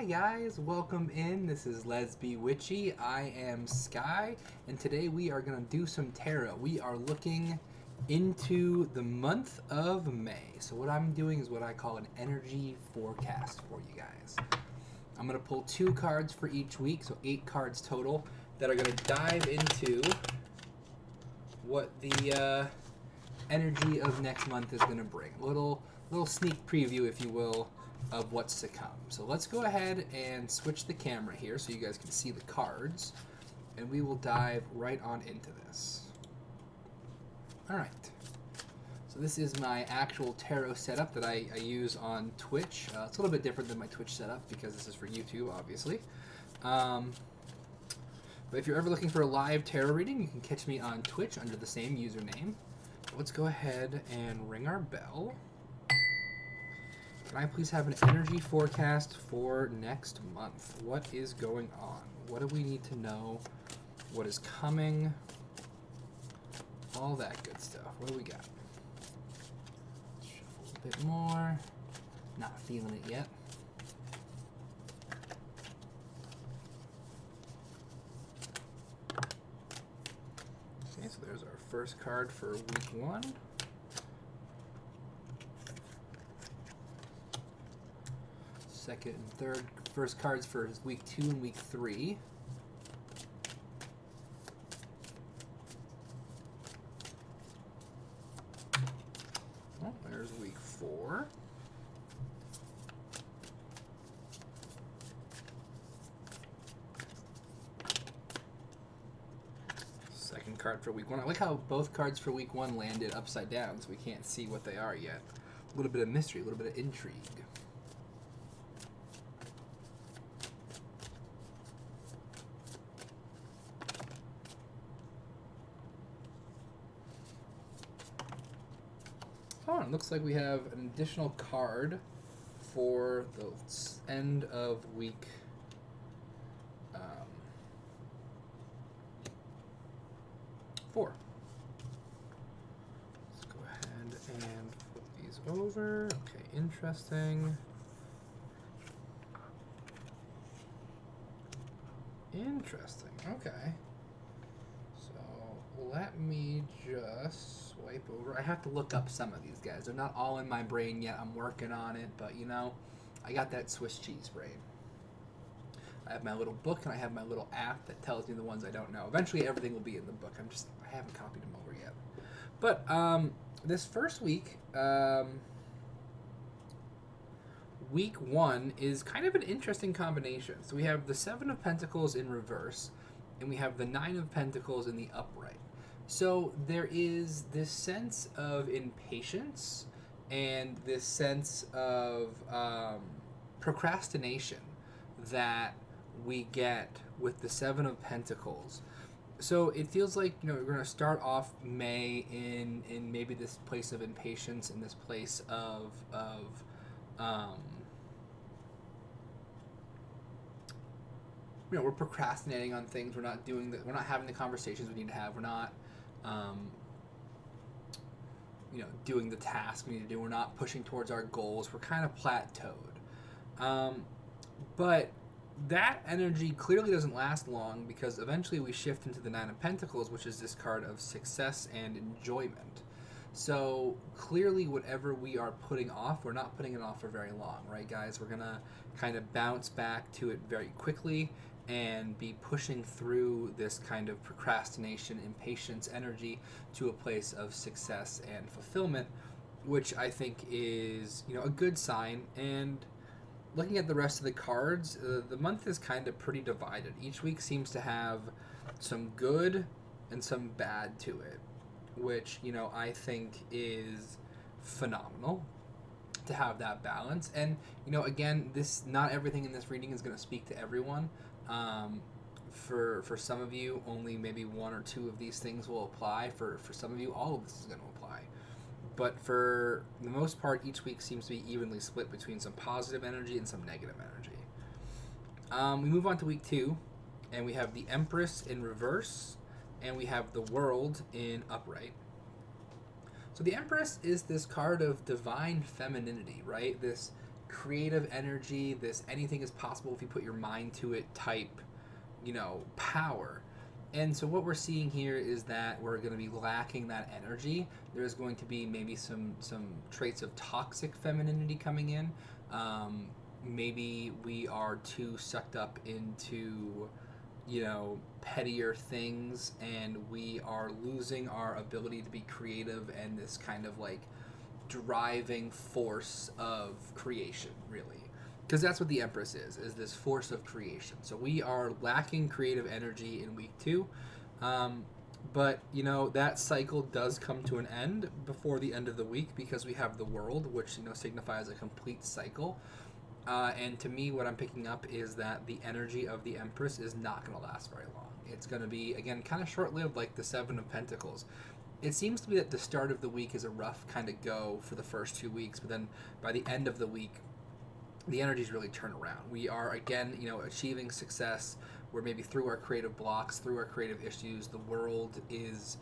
guys, welcome in. This is Lesby Witchy. I am Sky, and today we are going to do some tarot. We are looking into the month of May. So what I'm doing is what I call an energy forecast for you guys. I'm going to pull 2 cards for each week, so 8 cards total, that are going to dive into what the energy of next month is going to bring. A little sneak preview, if you will, of what's to come. So let's go ahead and switch the camera here so you guys can see the cards, and we will dive right on into this. Alright, so this is my actual tarot setup that I use on Twitch. It's a little bit different than my Twitch setup because this is for YouTube, obviously. But if you're ever looking for a live tarot reading, you can catch me on Twitch under the same username. Let's go ahead and ring our bell. Can I please have an energy forecast for next month? What is going on? What do we need to know? What is coming? All that good stuff. What do we got? Shuffle a bit more. Not feeling it yet. Okay, so there's our first card for week 1. Second and third, first cards for week 2 and week 3. Oh, there's week 4. Second card for week 1. I like how both cards for week 1 landed upside down, so we can't see what they are yet. A little bit of mystery, a little bit of intrigue. Oh, it looks like we have an additional card for the end of week 4. Let's go ahead and flip these over. Okay, interesting. Interesting, okay. So let me just swipe over. I have to look up some of these guys. They're not all in my brain yet. I'm working on it, but you know, I got that Swiss cheese brain. I have my little book and I have my little app that tells me the ones I don't know. Eventually everything will be in the book. I haven't copied them over yet. But this first week, week 1 is kind of an interesting combination. So we have the 7 of Pentacles in reverse, and we have the 9 of Pentacles in the upright. So there is this sense of impatience and this sense of procrastination that we get with the 7 of Pentacles. So it feels like, you know, we're going to start off May in maybe this place of impatience, in this place of you know, we're procrastinating on things. We're not doing we're not having the conversations we need to have. We're not you know, doing the task we need to do. We're not pushing towards our goals. We're kind of plateaued. But that energy clearly doesn't last long, because eventually we shift into the 9 of Pentacles, which is this card of success and enjoyment. So clearly whatever we are putting off, we're not putting it off for very long, right, guys? We're going to kind of bounce back to it very quickly and be pushing through this kind of procrastination, impatience energy to a place of success and fulfillment, which I think is, you know, a good sign. And looking at the rest of the cards, the month is kind of pretty divided. Each week seems to have some good and some bad to it, which, you know, I think is phenomenal to have that balance. And, you know, again, not everything in this reading is going to speak to everyone. For some of you, only maybe 1 or 2 of these things will apply. For some of you, all of this is going to apply. But for the most part, each week seems to be evenly split between some positive energy and some negative energy. We move on to week 2, and we have the Empress in reverse, and we have the World in upright. So the Empress is this card of divine femininity, right? This creative energy, this anything is possible if you put your mind to it type, power. And so what we're seeing here is that we're going to be lacking that energy. There's going to be maybe some traits of toxic femininity coming in. Maybe we are too sucked up into, pettier things, and we are losing our ability to be creative and this kind of like driving force of creation, really. Because that's what the Empress is this force of creation. So we are lacking creative energy in week 2. But, that cycle does come to an end before the end of the week because we have the World, which, signifies a complete cycle. And to me, what I'm picking up is that the energy of the Empress is not going to last very long. It's going to be, again, kind of short-lived, like the Seven of Pentacles. It seems to be that the start of the week is a rough kind of go for the first 2 weeks, but then by the end of the week, the energies really turn around. We are, again, achieving success. We're maybe through our creative blocks, through our creative issues. The World is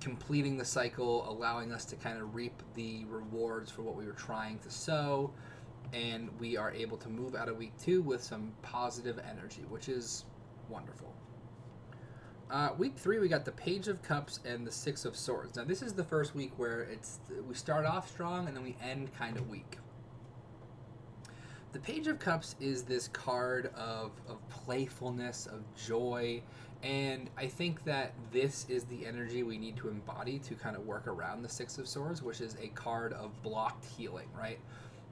completing the cycle, allowing us to kind of reap the rewards for what we were trying to sow. And we are able to move out of week 2 with some positive energy, which is wonderful. Week 3, we got the Page of Cups and the Six of Swords. Now, this is the first week where we start off strong and then we end kind of weak. The Page of Cups is this card of playfulness, of joy, and I think that this is the energy we need to embody to kind of work around the Six of Swords, which is a card of blocked healing, right?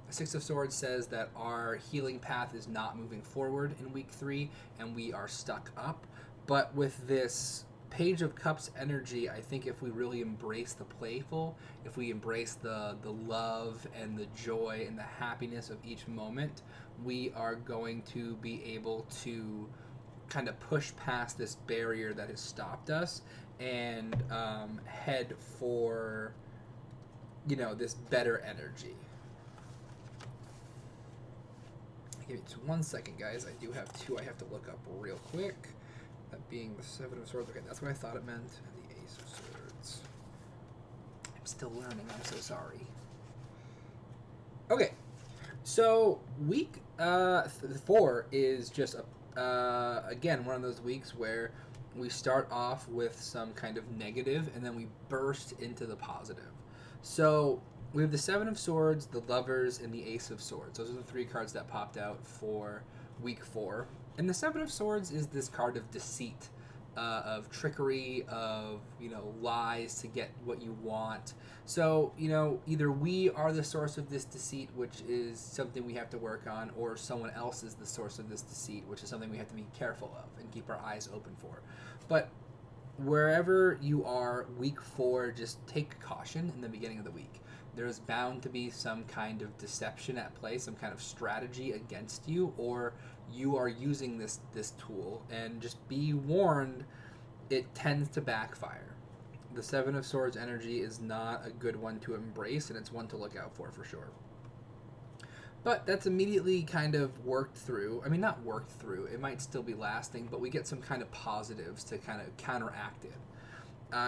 The Six of Swords says that our healing path is not moving forward in week 3, and we are stuck up. But with this Page of Cups energy, I think if we really embrace the playful, if we embrace the love and the joy and the happiness of each moment, we are going to be able to kind of push past this barrier that has stopped us and head for, this better energy. Give me just 1 second, guys. I do have 2 I have to look up real quick. That being the Seven of Swords. Okay, that's what I thought it meant. And the Ace of Swords. I'm still learning. I'm so sorry. Okay, so week 4 is just again one of those weeks where we start off with some kind of negative and then we burst into the positive. So we have the Seven of Swords, the Lovers, and the Ace of Swords. Those are the 3 cards that popped out for week 4. And the Seven of Swords is this card of deceit, of trickery, of, lies to get what you want. So, either we are the source of this deceit, which is something we have to work on, or someone else is the source of this deceit, which is something we have to be careful of and keep our eyes open for. But wherever you are, week 4, just take caution in the beginning of the week. There's bound to be some kind of deception at play, some kind of strategy against you, or you are using this tool, and just be warned, it tends to backfire. The Seven of Swords energy is not a good one to embrace, and it's one to look out for sure. But that's immediately kind of worked through. I mean, not worked through. It might still be lasting, but we get some kind of positives to kind of counteract it.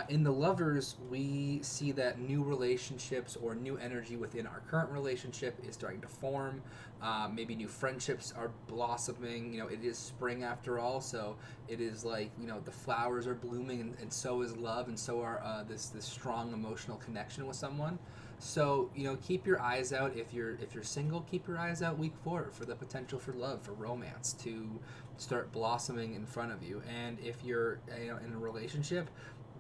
In the Lovers, we see that new relationships or new energy within our current relationship is starting to form. Maybe new friendships are blossoming. It is spring after all, so it is like, the flowers are blooming, and so is love, and so are this strong emotional connection with someone. So, keep your eyes out. If you're single, keep your eyes out week 4 for the potential for love, for romance to start blossoming in front of you. And if you're in a relationship,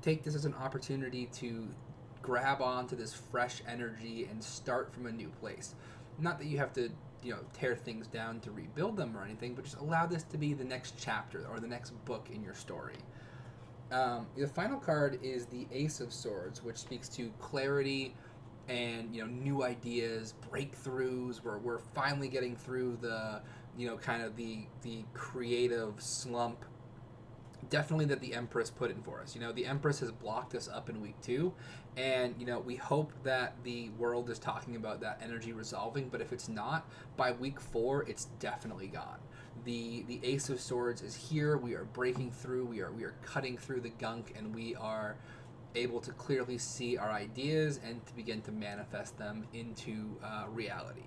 take this as an opportunity to grab onto this fresh energy and start from a new place. Not that you have to, tear things down to rebuild them or anything, but just allow this to be the next chapter or the next book in your story. The final card is the Ace of Swords, which speaks to clarity and, new ideas, breakthroughs, where we're finally getting through the, kind of the creative slump definitely that the Empress put in for us. The Empress has blocked us up in week 2, and we hope that the World is talking about that energy resolving, but if it's not, by week 4 it's definitely gone. The Ace of Swords is here. We are breaking through, we are cutting through the gunk, and we are able to clearly see our ideas and to begin to manifest them into reality.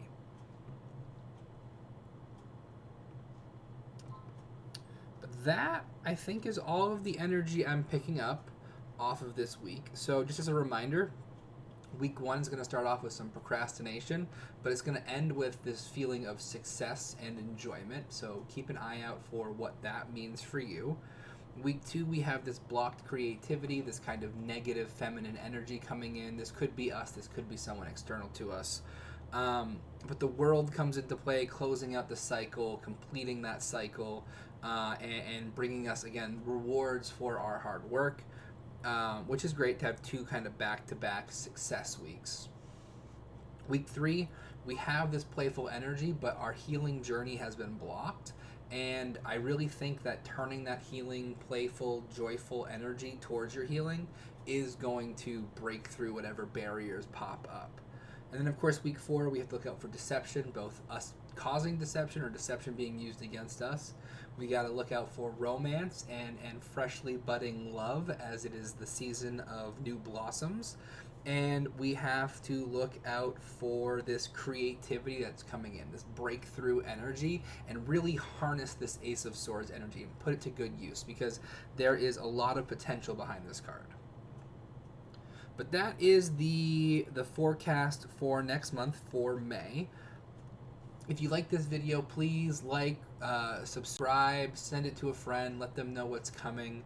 that I think is all of the energy I'm picking up off of this week. So just as a reminder, week one is going to start off with some procrastination, but it's going to end with this feeling of success and enjoyment. So keep an eye out for what that means for you. Week two, we have this blocked creativity, this kind of negative feminine energy coming in. This could be us, this could be someone external to us. But the world comes into play, closing out the cycle, completing that cycle, and bringing us, again, rewards for our hard work, which is great to have two kind of back-to-back success weeks. Week three, we have this playful energy, but our healing journey has been blocked. And I really think that turning that healing, playful, joyful energy towards your healing is going to break through whatever barriers pop up. And then, of course, week four, we have to look out for deception, both us causing deception or deception being used against us. We got to look out for romance and freshly budding love, as it is the season of new blossoms. And we have to look out for this creativity that's coming in, this breakthrough energy, and really harness this Ace of Swords energy and put it to good use, because there is a lot of potential behind this card. But that is the forecast for next month for May. If you like this video, please like, subscribe, send it to a friend, let them know what's coming.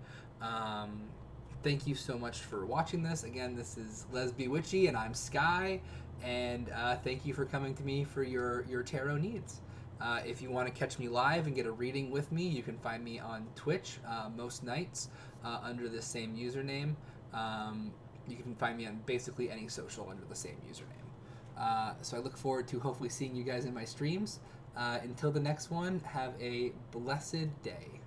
Thank you so much for watching this. Again, this is Lesby Witchy, and I'm Sky, and thank you for coming to me for your tarot needs. If you want to catch me live and get a reading with me, you can find me on Twitch most nights under the same username. You can find me on basically any social under the same username. So I look forward to hopefully seeing you guys in my streams. Until the next one, have a blessed day.